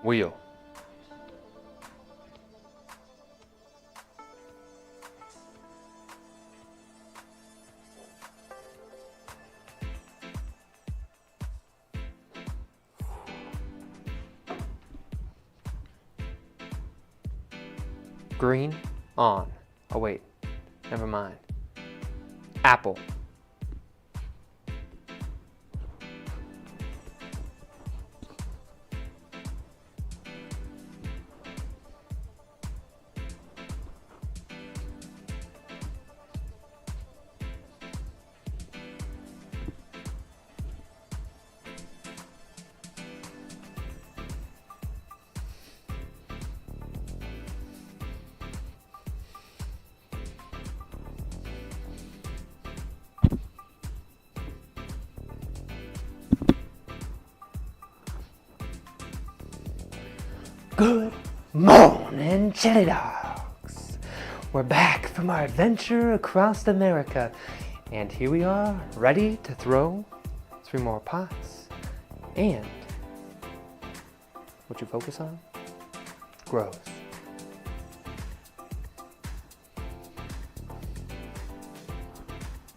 Wheel. Green, on. Oh wait, never mind. Apple. Good morning, chili dogs. We're back from our adventure across America, and here we are, ready to throw 3 more pots. And what you focus on grows.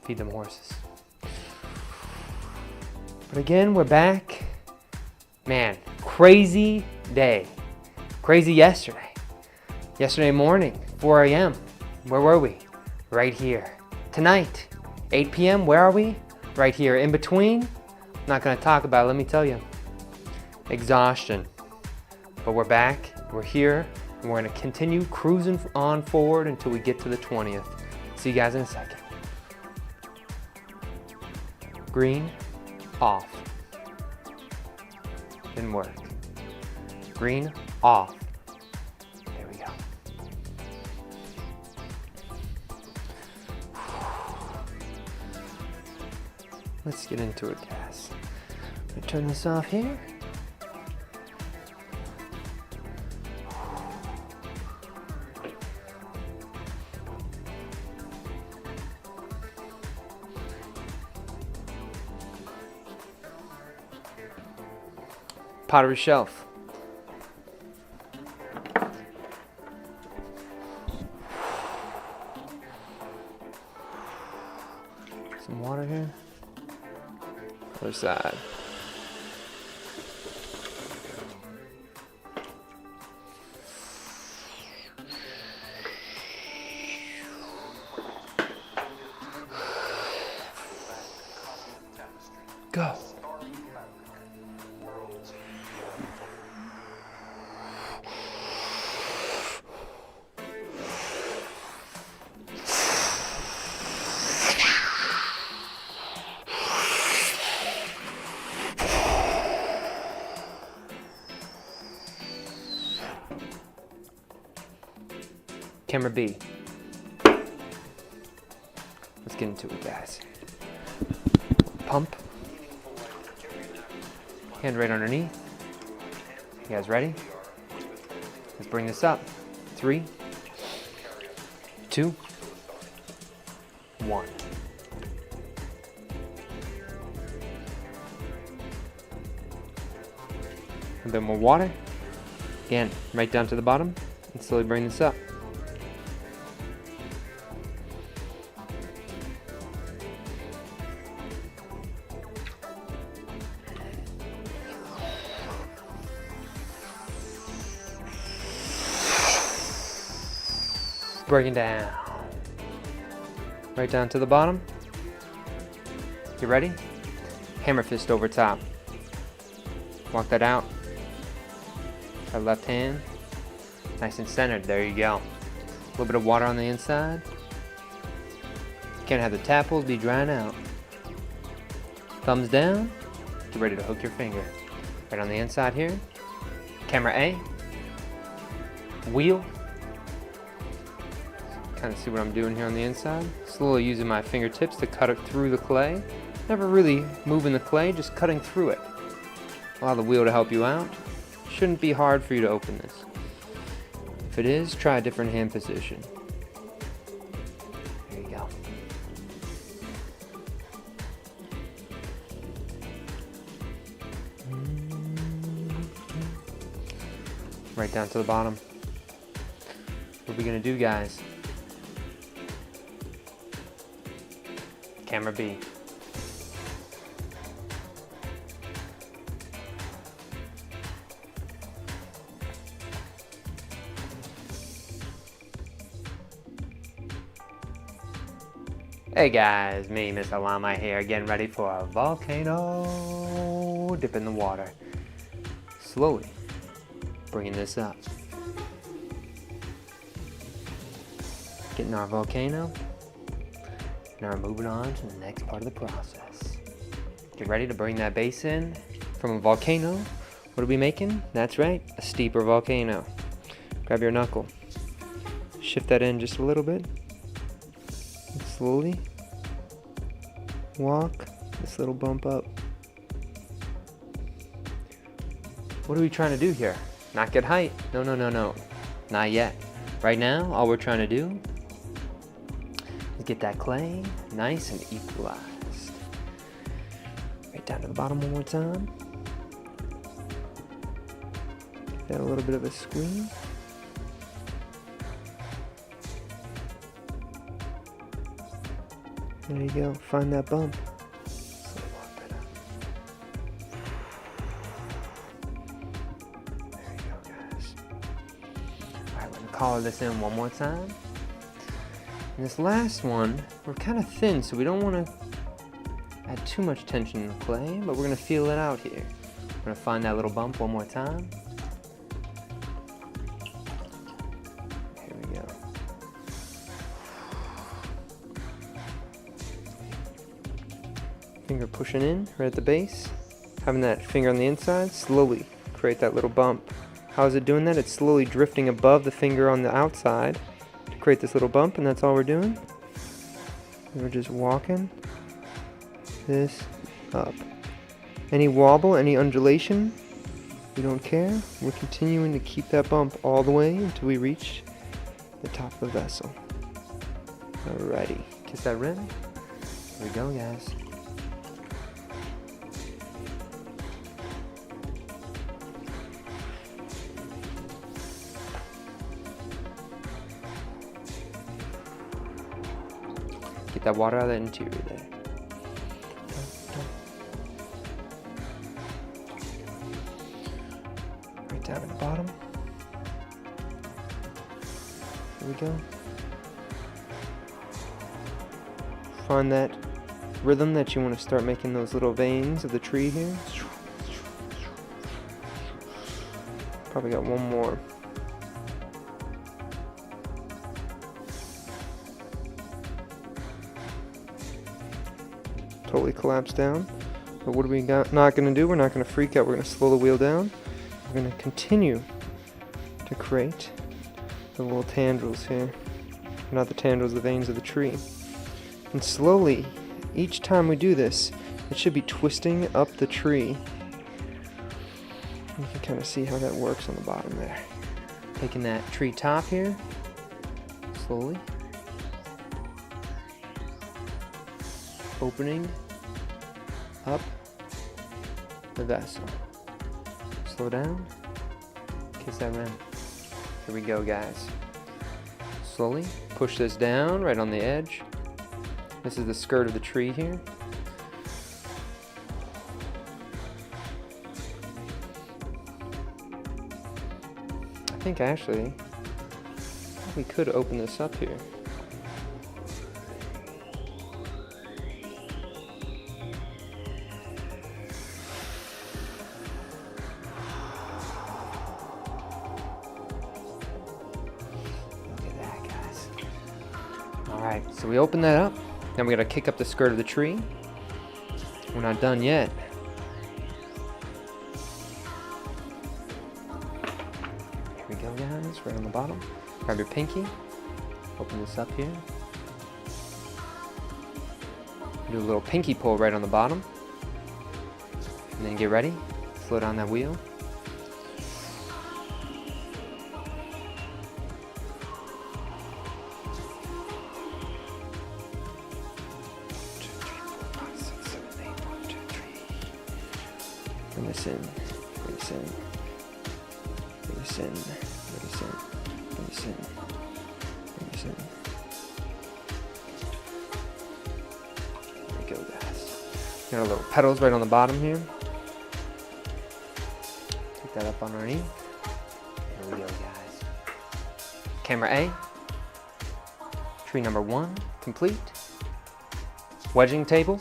Feed them horses. But again, we're back. Man, crazy day. Crazy yesterday. Yesterday morning, 4 a.m. Where were we? Right here. Tonight, 8 p.m. Where are we? Right here. In between, I'm not going to talk about it, let me tell you. Exhaustion. But we're back, we're here, and we're going to continue cruising on forward until we get to the 20th. See you guys in a second. Green, off. Didn't work. Green, off. There we go. Let's get into it, guys. I'm gonna turn this off here. Pottery shelf. Some water here. Other side. Go. Camera B. Let's get into it, guys. Pump. Hand right underneath. You guys ready? Let's bring this up. 3, 2, 1. A bit more water. Again, right down to the bottom, and slowly bring this up. Breaking down. Right down to the bottom. You ready? Hammer fist over top. Walk that out. Our left hand. Nice and centered. There you go. A little bit of water on the inside. Can't have the tapples be drying out. Thumbs down. Get ready to hook your finger. Right on the inside here. Camera A. Wheel. Kind of see what I'm doing here on the inside. Slowly using my fingertips to cut it through the clay. Never really moving the clay, just cutting through it. Allow the wheel to help you out. Shouldn't be hard for you to open this. If it is, try a different hand position. There you go. right down to the bottom. What are we gonna do, guys? Camera B. Hey guys, me, Mr. Llama here, getting ready for a volcano dip in the water. Slowly bringing this up. Getting our volcano. Now we're moving on to the next part of the process. Get ready to bring that base in from a volcano. What are we making? That's right, a steeper volcano. Grab your knuckle. Shift that in just a little bit. And slowly walk this little bump up. What are we trying to do here? Not get height. No. Not yet. Right now, all we're trying to do is get that clay nice and equalized. Right down to the bottom one more time. Give that a little bit of a squeeze. There you go. Find that bump. There you go, guys. Alright, we're going to color this in one more time. And this last one, we're kind of thin, so we don't want to add too much tension in the clay, but we're going to feel it out here. We're going to find that little bump one more time. Here we go. Finger pushing in right at the base. Having that finger on the inside, slowly create that little bump. How is it doing that? It's slowly drifting above the finger on the outside to create this little bump, and that's all we're doing. And we're just walking this up. Any wobble, any undulation, we don't care. We're continuing to keep that bump all the way until we reach the top of the vessel. Alrighty, kiss that rim. Here we go, guys. Get that water out of the interior there. Right down at the bottom. Here we go. Find that rhythm that you want to start making those little veins of the tree here. Probably got one more. Totally collapsed down. But what are we not going to do? We're not going to freak out. We're going to slow the wheel down. We're going to continue to create the little tendrils here. Not the tendrils, the veins of the tree. And slowly, each time we do this, it should be twisting up the tree. You can kind of see how that works on the bottom there. Taking that tree top here, slowly. Opening up the vessel. Slow down. Kiss that rim. Here we go, guys. Slowly push this down right on the edge. This is the skirt of the tree here. I think actually we could open this up here. Alright, so we open that up. Now we gotta kick up the skirt of the tree. We're not done yet. Here we go, guys, right on the bottom. Grab your pinky. Open this up here. Do a little pinky pull right on the bottom. And then get ready. Slow down that wheel. Bring this in, bring this in, bring this in, bring this in, bring this in, bring this in. There we go, guys. Got our little petals right on the bottom here. Take that up underneath. There we go, guys. Camera A. Tree number 1, complete. Wedging table.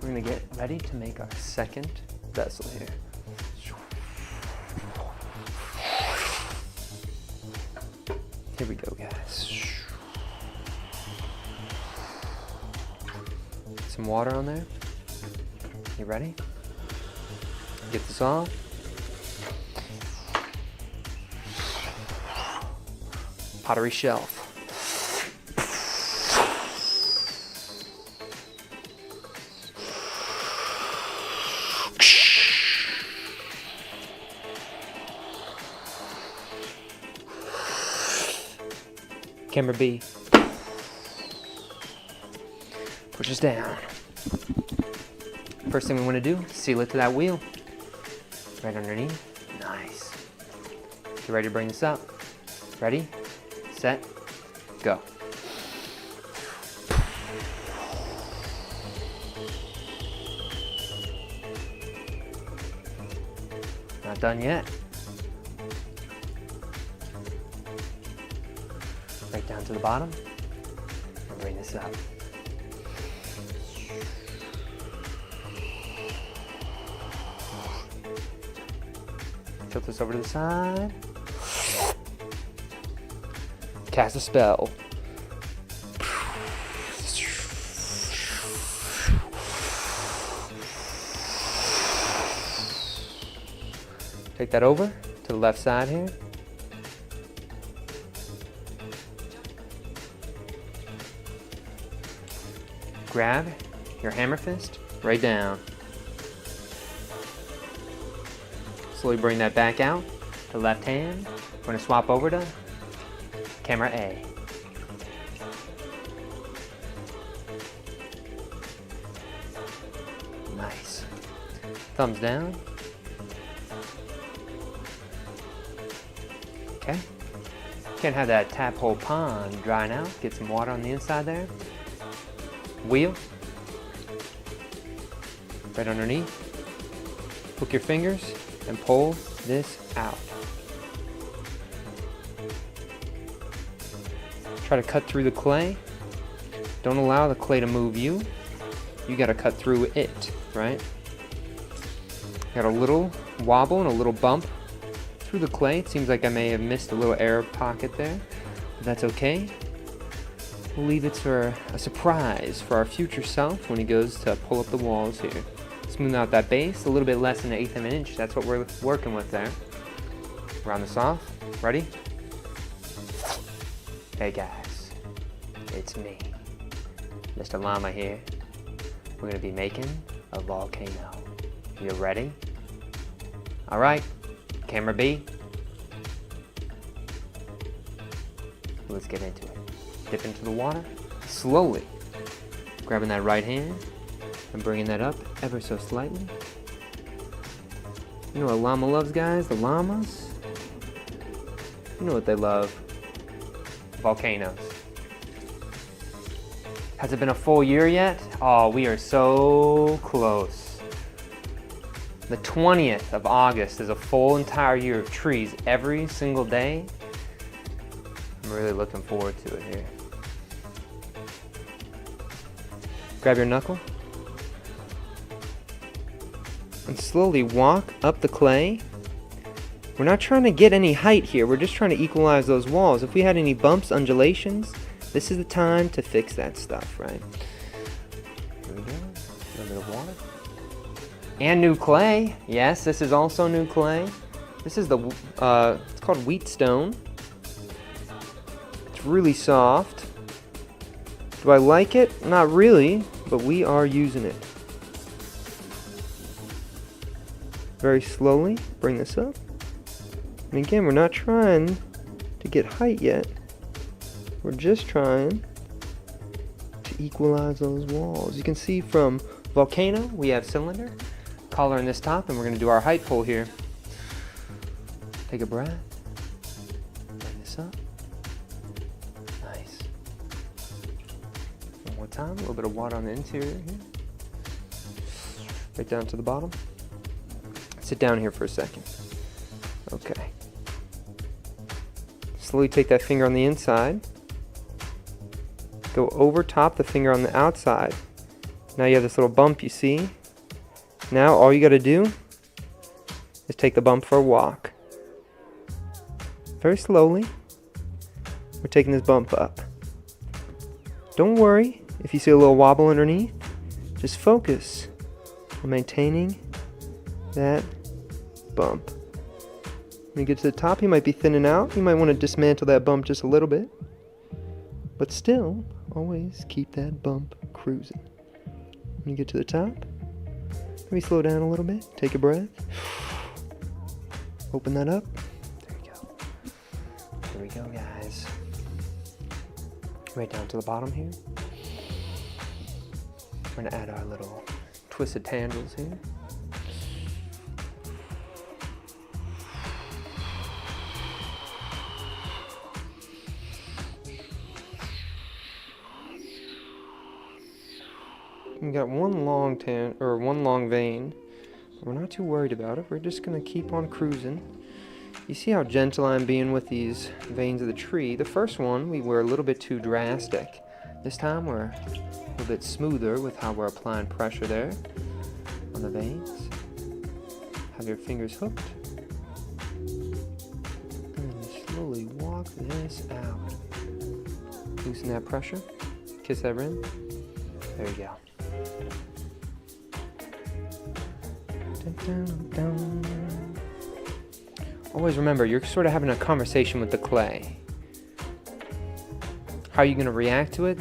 We're gonna get ready to make our second vessel here. Here we go, guys. Some water on there. You ready? Get this off. Pottery shelf. Camera B. Pushes down. First thing we want to do, seal it to that wheel. Right underneath. Nice. Get ready to bring this up. Ready, set, go. Not done yet. Right down to the bottom. And bring this up. Tilt this over to the side. Cast a spell. Take that over to the left side here. Grab your hammer fist right down. Slowly bring that back out to left hand. We're going to swap over to camera A. Nice. Thumbs down. Okay. Can't have that tap hole pond drying out. Get some water on the inside there. Wheel. Right underneath. Hook your fingers and pull this out. Try to cut through the clay. Don't allow the clay to move you. You gotta cut through it, right? Got a little wobble and a little bump through the clay. It seems like I may have missed a little air pocket there, but that's okay. We'll leave it for a surprise for our future self when he goes to pull up the walls here. Smooth out that base, a little bit less than 1/8 of an inch. That's what we're working with there. Round this off. Ready? Hey guys, it's me, Mr. Llama here. We're gonna be making a volcano. You ready? All right, camera B. Let's get into it. Dip into the water, slowly. Grabbing that right hand and bringing that up ever so slightly. You know what llama loves, guys? The llamas. You know what they love? Volcanoes. Has it been a full year yet? Oh, we are so close. The 20th of August is a full entire year of trees every single day. I'm really looking forward to it here. Grab your knuckle and slowly walk up the clay. We're not trying to get any height here. We're just trying to equalize those walls. If we had any bumps, undulations, this is the time to fix that stuff, right? Here we go. A little bit of water. And new clay. Yes, this is also new clay. This is the, it's called wheat stone. It's really soft. Do I like it? Not really, but we are using it. Very slowly, bring this up. And again, we're not trying to get height yet. We're just trying to equalize those walls. You can see from volcano, we have cylinder, collar in this top, and we're going to do our height pull here. Take a breath. Bring this up. Nice. One more time. A little bit of water on the interior here. Right down to the bottom. Sit down here for a second. Okay. Slowly take that finger on the inside. Go over top the finger on the outside. Now you have this little bump, you see? Now all you got to do is take the bump for a walk. Very slowly, we're taking this bump up. Don't worry if you see a little wobble underneath. Just focus on maintaining that bump. When you get to the top, you might be thinning out. You might want to dismantle that bump just a little bit. But still, always keep that bump cruising. When you get to the top, maybe slow down a little bit. Take a breath. Open that up. There we go, guys. Right down to the bottom here. We're going to add our little twisted tendrils here. We got one long vein. We're not too worried about it. We're just going to keep on cruising. You see how gentle I'm being with these veins of the tree. The first one, we were a little bit too drastic. This time we're a little bit smoother with how we're applying pressure there on the veins. Have your fingers hooked. And slowly walk this out. Loosen that pressure. Kiss that rim. There you go. Dun, dun, dun. Always remember, you're sort of having a conversation with the clay. How are you going to react to it?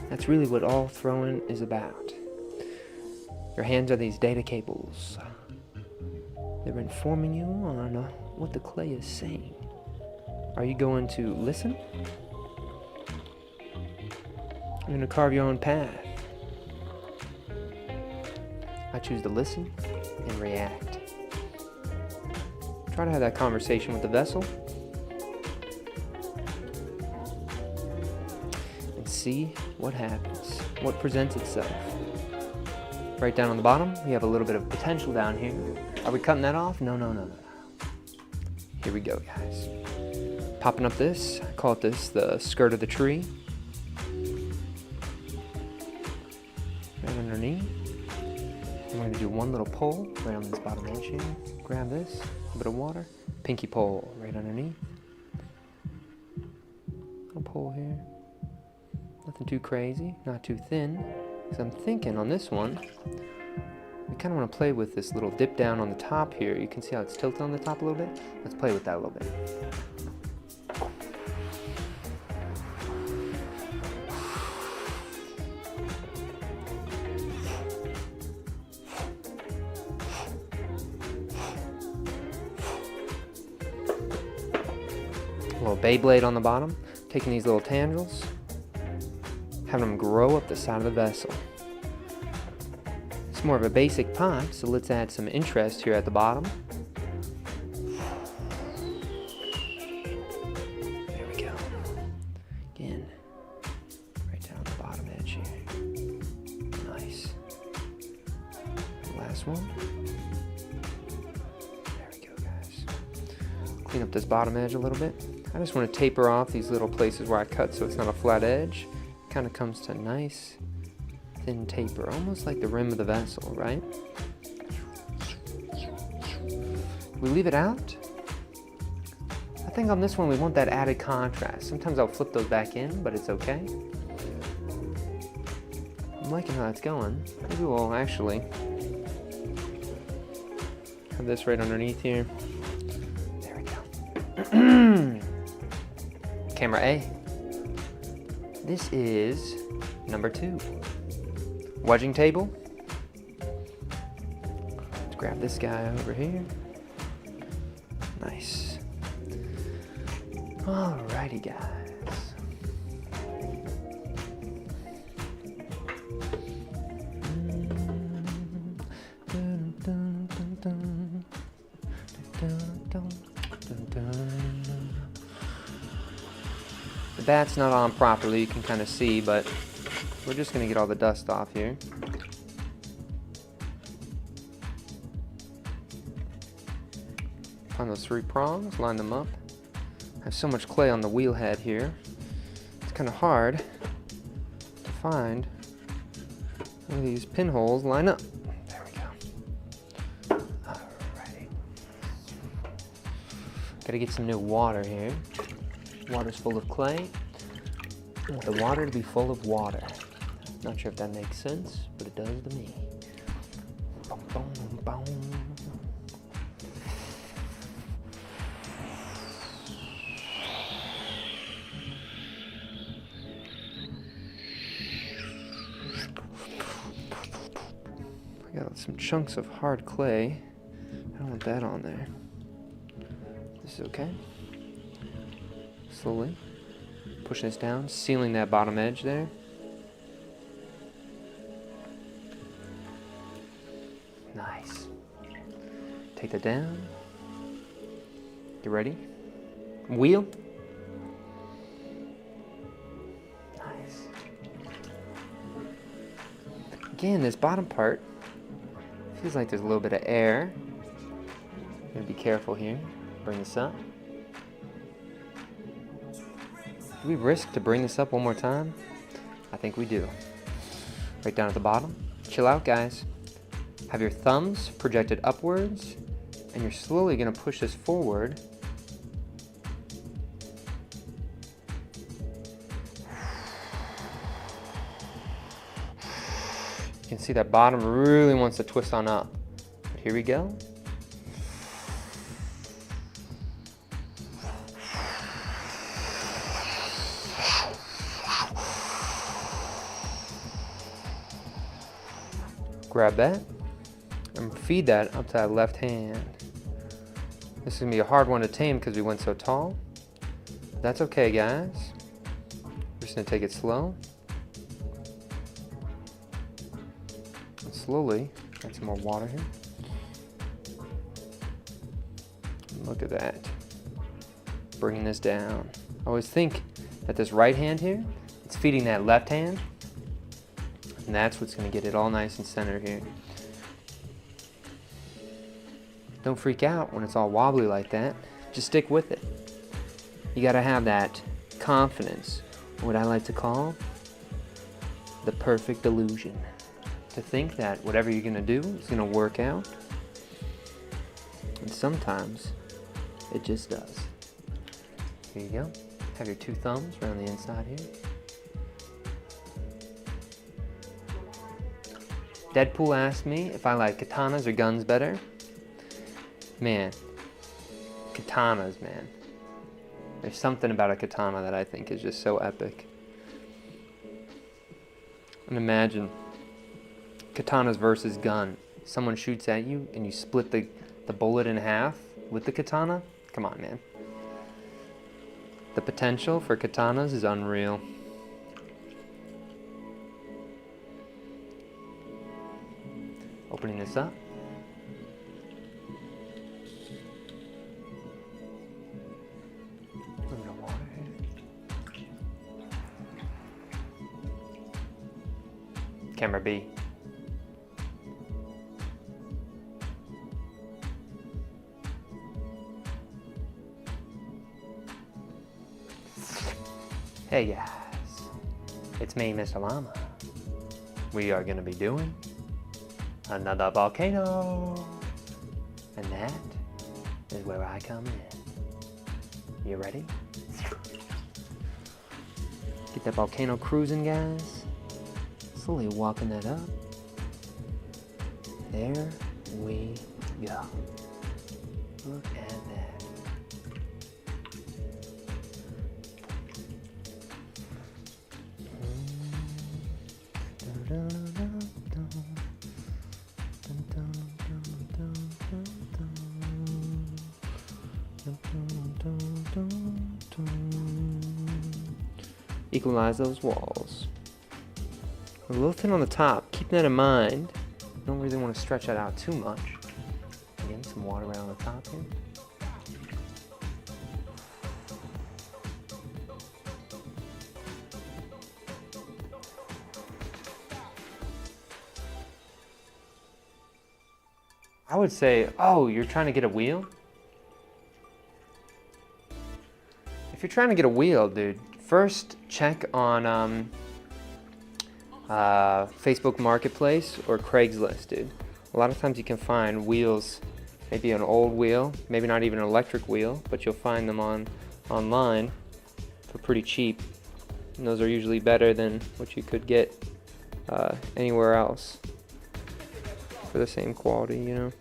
That's really what all throwing is about. Your hands are these data cables. They're informing you on what the clay is saying. Are you going to listen? You're going to carve your own path. I choose to listen and react. Try to have that conversation with the vessel and see what happens, what presents itself. Right down on the bottom, we have a little bit of potential down here. Are we cutting that off? No. Here we go, guys. Popping up this, I call it the skirt of the tree. Right underneath. I'm going to do one little pull right on this bottom edge here. Grab this, a little bit of water. Pinky pull right underneath. Little pull here. Nothing too crazy, not too thin. Because I'm thinking on this one, we kind of want to play with this little dip down on the top here. You can see how it's tilted on the top a little bit. Let's play with that a little bit. A little Beyblade on the bottom, taking these little tendrils, having them grow up the side of the vessel. It's more of a basic pipe, so let's add some interest here at the bottom. There we go. Again, right down the bottom edge here. Nice. Last one. There we go, guys. Clean up this bottom edge a little bit. I just want to taper off these little places where I cut so it's not a flat edge. Kind of comes to a nice thin taper, almost like the rim of the vessel, right? We leave it out. I think on this one we want that added contrast. Sometimes I'll flip those back in, but it's okay. I'm liking how that's going. Maybe we'll actually have this right underneath here. There we go. Camera A. This is number 2. Wedging table. Let's grab this guy over here. Nice. Alrighty, guys. The bat's not on properly, you can kind of see, but we're just going to get all the dust off here. Find those 3 prongs, line them up. I have so much clay on the wheel head here. It's kind of hard to find where these pinholes line up. There we go. Alrighty. Gotta get some new water here. Water's full of clay. I want the water to be full of water. Not sure if that makes sense, but it does to me. Boom, boom, boom. I got some chunks of hard clay. I don't want that on there. This is okay. Slowly pushing this down, sealing that bottom edge there. Nice. Take that down. You ready? Wheel. Nice. Again, this bottom part feels like there's a little bit of air. I'm gonna be careful here. Bring this up. Do we risk to bring this up one more time? I think we do. Right down at the bottom. Chill out, guys. Have your thumbs projected upwards, and you're slowly gonna push this forward. You can see that bottom really wants to twist on up. But here we go. Grab that and feed that up to that left hand. This is gonna be a hard one to tame because we went so tall. That's okay, guys. We're just gonna take it slow. And slowly, add some more water here. Look at that. Bringing this down. I always think that this right hand here, it's feeding that left hand. And that's what's going to get it all nice and centered here. Don't freak out when it's all wobbly like that. Just stick with it. You got to have that confidence, what I like to call the perfect illusion. To think that whatever you're going to do is going to work out. And sometimes it just does. Here you go. Have your 2 thumbs around the inside here. Deadpool asked me if I like katanas or guns better. Man, katanas, man. There's something about a katana that I think is just so epic. And imagine katanas versus gun. Someone shoots at you and you split the bullet in half with the katana. Come on, man. The potential for katanas is unreal. Opening this up. A little water here. Camera B. Hey guys, it's me, Mr. Llama. We are going to be doing another volcano, and that is where I come in. You ready? Get that volcano cruising, guys. Slowly walking that up. There we go. Look at that. Equalize those walls. A little thin on the top. Keep that in mind. Don't really want to stretch that out too much. Again, so some water right on the top here. I would say, oh, you're trying to get a wheel? If you're trying to get a wheel, dude, first check on Facebook Marketplace or Craigslist, dude. A lot of times you can find wheels, maybe an old wheel, maybe not even an electric wheel, but you'll find them online for pretty cheap. And those are usually better than what you could get anywhere else for the same quality, you know,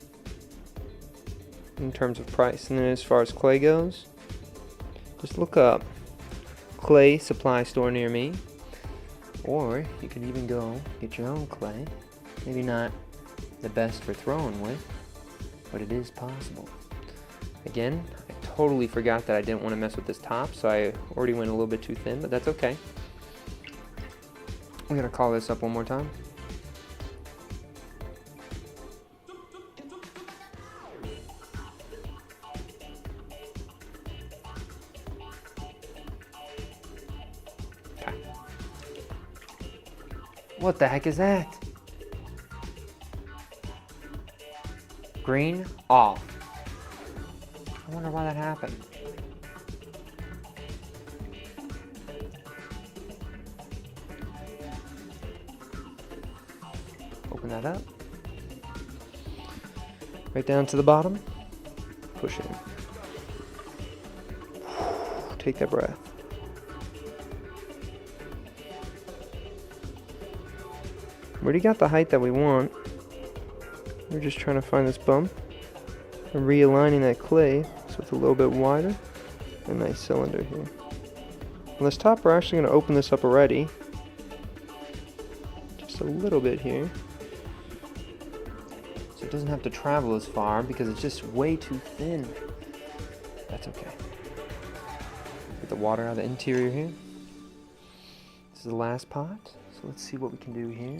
in terms of price. And then as far as clay goes, just look up clay supply store near me, or you could even go get your own clay. Maybe not the best for throwing with, but it is possible. Again, I totally forgot that I didn't want to mess with this top, so I already went a little bit too thin, but that's okay. I'm gonna call this up one more time. What the heck is that? Green off. I wonder why that happened. Open that up. Right down to the bottom. Push it in. Take that breath. We already got the height that we want. We're just trying to find this bump and realigning that clay so it's a little bit wider. A nice cylinder here. On this top, we're actually going to open this up already. Just a little bit here. So it doesn't have to travel as far because it's just way too thin. That's okay. Get the water out of the interior here. This is the last pot. So let's see what we can do here.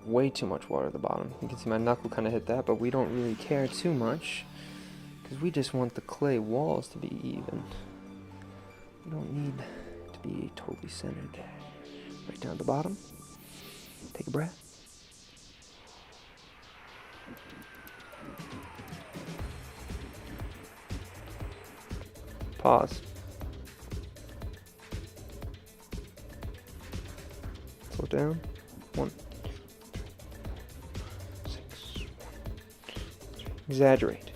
Way too much water at the bottom. You can see my knuckle kind of hit that, but we don't really care too much because we just want the clay walls to be even. We don't need to be totally centered there. Right down at the bottom. Take a breath. Pause. Slow down. 1. Exaggerate.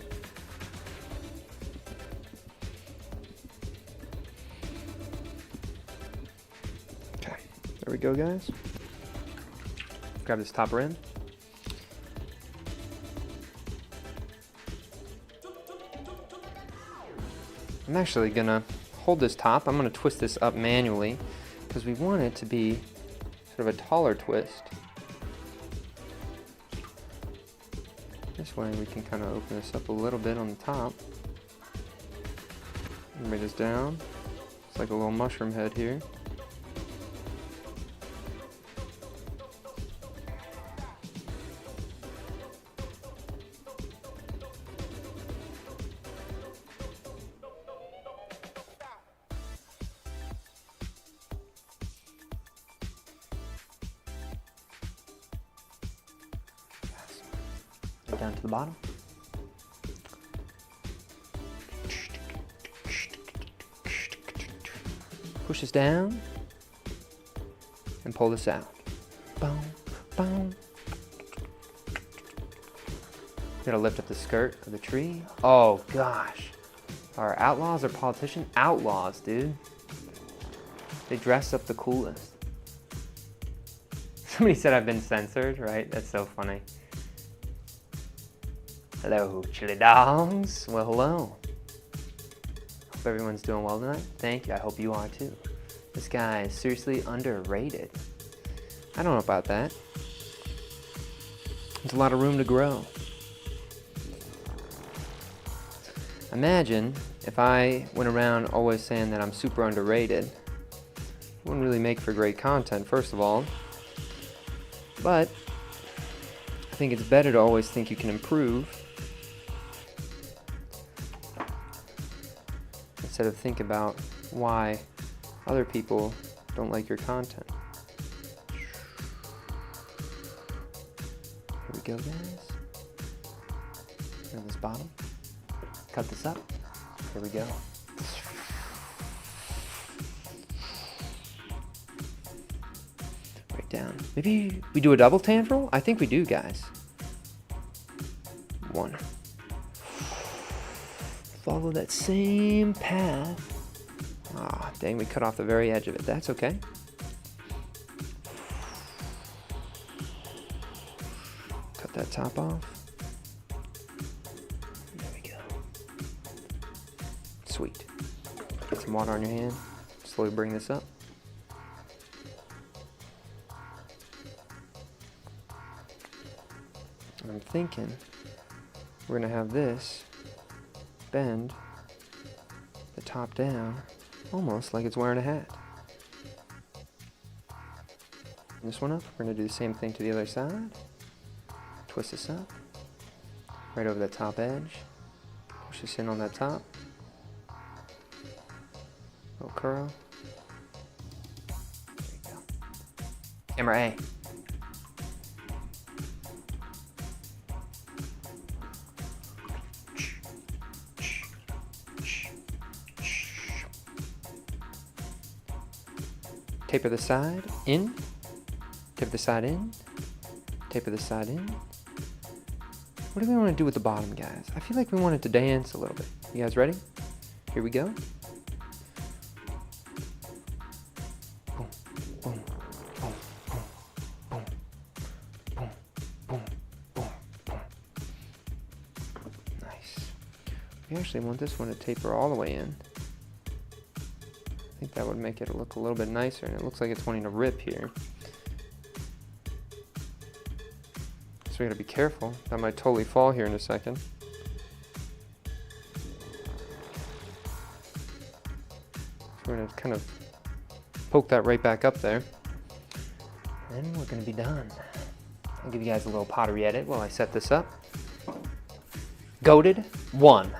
Okay, there we go, guys. Grab this top rim. I'm actually gonna hold this top. I'm gonna twist this up manually because we want it to be sort of a taller twist. This way we can kind of open this up a little bit on the top. Bring this down. It's like a little mushroom head here. Down to the bottom. Push this down and pull this out. Boom, boom. Gotta lift up the skirt of the tree. Oh gosh. Our outlaws or politicians? Outlaws, dude. They dress up the coolest. Somebody said I've been censored, right? That's so funny. Hello, chili dogs. Well, hello. Hope everyone's doing well tonight. Thank you. I hope you are too. This guy is seriously underrated. I don't know about that. There's a lot of room to grow. Imagine if I went around always saying that I'm super underrated. Wouldn't really make for great content, first of all. But I think it's better to always think you can improve instead of think about why other people don't like your content. Here we go, guys. And this bottom. Cut this up. Here we go. Right down. Maybe we do a double tendril? I think we do, guys. One. Follow that same path. Ah, dang, we cut off the very edge of it. That's okay. Cut that top off. There we go. Sweet. Get some water on your hand. Slowly bring this up. I'm thinking we're gonna have this bend the top down almost like it's wearing a hat. This one up, we're gonna do the same thing to the other side. Twist this up, right over that top edge. Push this in on that top. Little curl. There you go. Camera A. Taper the side in, taper the side in, taper the side in. What do we want to do with the bottom, guys? I feel like we want it to dance a little bit. You guys ready? Here we go. Boom, boom, boom, boom, boom, boom, boom, boom. Nice. We actually want this one to taper all the way in. I think that would make it look a little bit nicer, and it looks like it's wanting to rip here. So we gotta be careful. That might totally fall here in a second. So we're gonna kind of poke that right back up there. And we're gonna be done. I'll give you guys a little pottery edit while I set this up. Goated 1.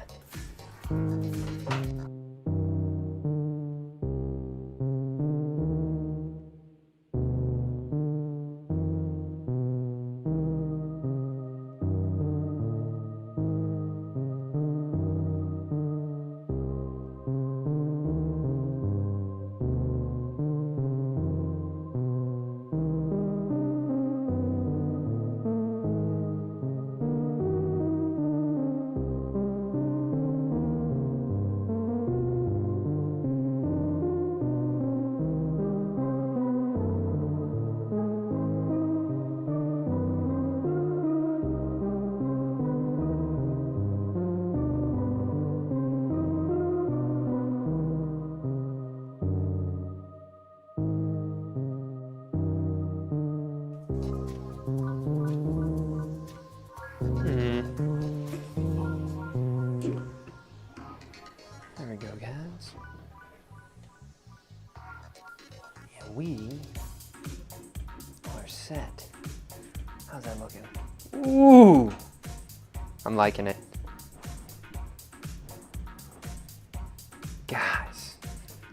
There we go, guys. And we are set. How's that looking? Ooh! I'm liking it. Guys.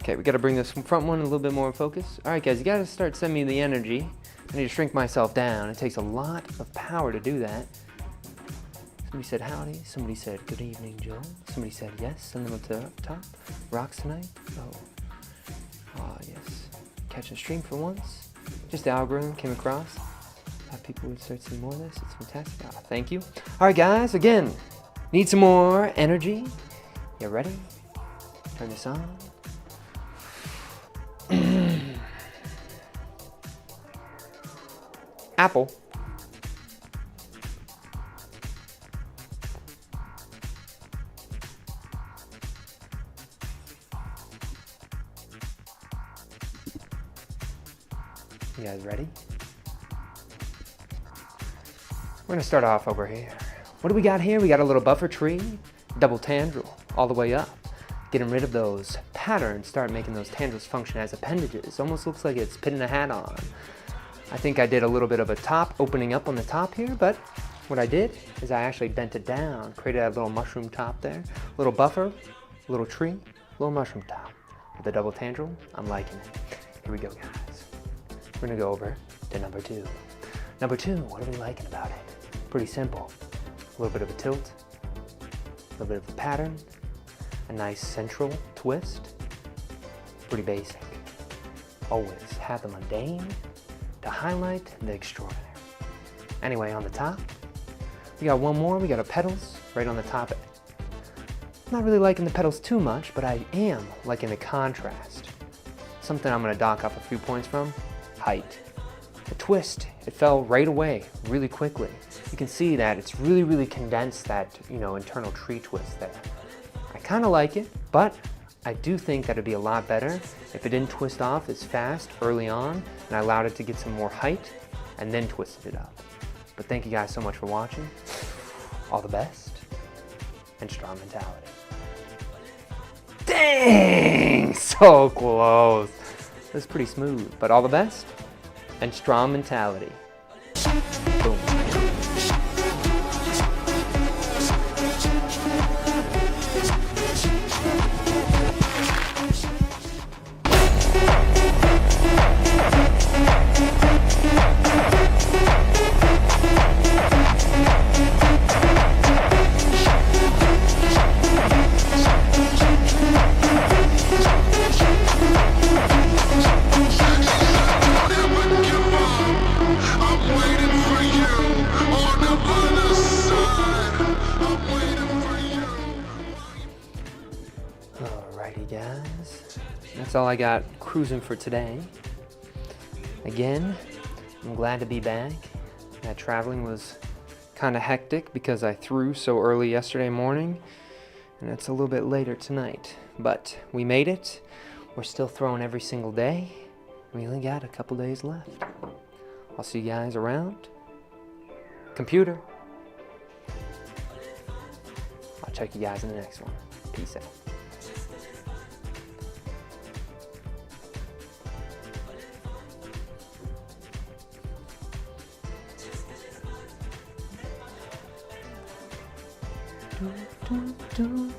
Okay, we gotta bring this front one a little bit more in focus. Alright guys, you gotta start sending me the energy. I need to shrink myself down. It takes a lot of power to do that. Somebody said howdy. Somebody said good evening, Joel. Somebody said yes. Send them up to the top. Rocks tonight. Oh, yes. Catching a stream for once. Just the algorithm came across. Thought people would start seeing more of this. It's fantastic. Oh, thank you. All right, guys. Again, need some more energy. You ready? Turn this on. Apple. You guys ready? We're gonna start off over here. What do we got here? We got a little buffer tree, double tendril, all the way up. Getting rid of those pattern, start making those tendrils function as appendages. Almost looks like it's pinning a hat on. I think I did a little bit of a top opening up on the top here, but what I did is I actually bent it down, created a little mushroom top there, a little buffer, a little tree, a little mushroom top. With a double tendril, I'm liking it. Here we go, guys. We're gonna go over to number 2. Number 2, what are we liking about it? Pretty simple. A little bit of a tilt, a little bit of a pattern, a nice central twist. Pretty basic. Always have the mundane to highlight the extraordinary. Anyway, on the top, we got one more. We got our petals right on the top. Not really liking the petals too much, but I am liking the contrast. Something I'm gonna dock up a few points from, height. The twist, it fell right away, really quickly. You can see that it's really condensed that, internal tree twist there. I kinda like it, but I do think that it'd be a lot better if it didn't twist off as fast early on and I allowed it to get some more height and then twisted it up. But thank you guys so much for watching. All the best and strong mentality. Dang, so close. That's pretty smooth, but all the best and strong mentality. Boom. Alrighty guys, that's all I got cruising for today. Again, I'm glad to be back. That traveling was kind of hectic because I threw so early yesterday morning and it's a little bit later tonight. But we made it. We're still throwing every single day. We only got a couple days left. I'll see you guys around. Computer. I'll check you guys in the next one. Peace out. Do, do, do.